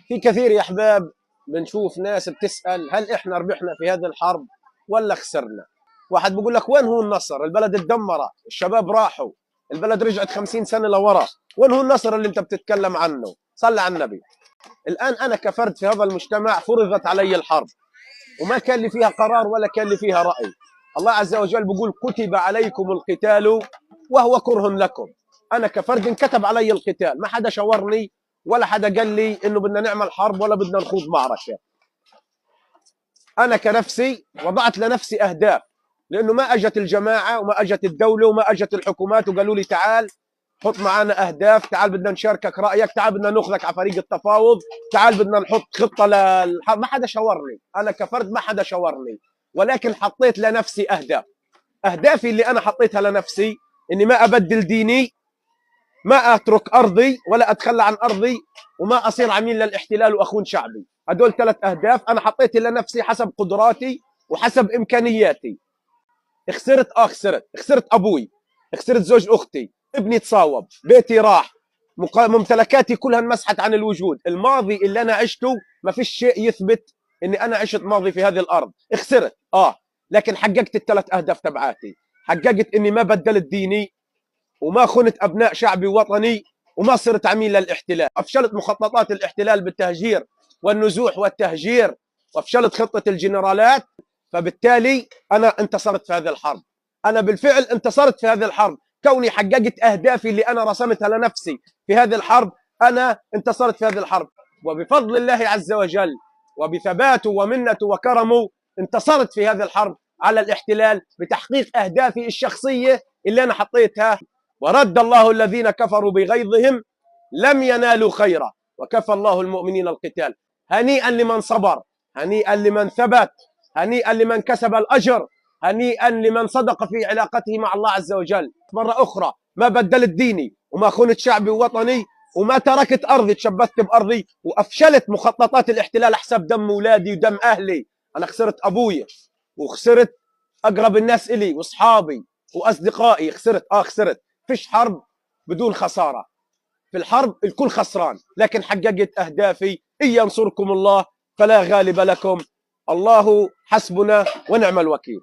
في كثير يا احباب بنشوف ناس بتسال هل احنا ربحنا في هذه الحرب ولا خسرنا؟ واحد بيقول لك وين هو النصر؟ البلد اتدمرت، الشباب راحوا، البلد رجعت 50 سنه لورا، وين هو النصر اللي انت بتتكلم عنه؟ صلى على النبي. الان انا كفرد في هذا المجتمع فرضت علي الحرب وما كان لي فيها قرار ولا كان لي فيها راي. الله عز وجل بيقول كتب عليكم القتال وهو كره لكم. انا كفرد انكتب علي القتال، ما حدا شاورني ولا حدا قال لي انه بدنا نعمل حرب ولا بدنا نخوض معركه. انا كنفسي وضعت لنفسي اهداف، لانه ما اجت الجماعه وما اجت الدوله وما اجت الحكومات وقالوا لي تعال حط معنا اهداف، تعال بدنا نشاركك رايك، تعال بدنا ناخذك على فريق التفاوض، تعال بدنا نحط خطه للحرب. ما حدا شاورني، انا كفرد ما حدا شاورني، ولكن حطيت لنفسي اهداف. اهدافي اللي انا حطيتها لنفسي اني ما ابدل ديني، ما اترك ارضي ولا اتخلى عن ارضي، وما اصير عميل للاحتلال واخون شعبي. هدول 3 اهداف انا حطيت لنفسي حسب قدراتي وحسب امكانياتي. خسرت ابوي، خسرت زوج اختي، ابني تصاوب، بيتي راح، ممتلكاتي كلها انمسحت عن الوجود. الماضي اللي انا عشته ما فيش شيء يثبت اني انا عشت ماضي في هذه الارض. خسرت لكن حققت ال3 اهداف تبعاتي. حققت اني ما بدلت ديني وما خنت ابناء شعبي ووطني وما صرت عميل للاحتلال. افشلت مخططات الاحتلال بالتهجير والنزوح والتهجير، وافشلت خطه الجنرالات. فبالتالي انا انتصرت في هذه الحرب. انا بالفعل انتصرت في هذه الحرب، كوني حققت اهدافي اللي انا رسمتها لنفسي في هذه الحرب. انا انتصرت في هذه الحرب، وبفضل الله عز وجل وبثباته ومنته وكرمه انتصرت في هذه الحرب على الاحتلال بتحقيق اهدافي الشخصيه اللي انا حطيتها. ورد الله الذين كفروا بغيظهم لم ينالوا خيرا وكفى الله المؤمنين القتال. هنيئا لمن صبر، هنيئا لمن ثبت، هنيئا لمن كسب الأجر، هنيئا لمن صدق في علاقته مع الله عز وجل. مرة أخرى ما بدلت ديني وما خنت شعبي ووطني وما تركت أرضي، تشبثت بأرضي وأفشلت مخططات الاحتلال حسب دم أولادي ودم أهلي. أنا خسرت أبوي وخسرت أقرب الناس إلي وأصحابي وأصدقائي. خسرت. فيش حرب بدون خسارة، في الحرب الكل خسران، لكن حققت أهدافي. إن ينصركم الله فلا غالب لكم، الله حسبنا ونعم الوكيل.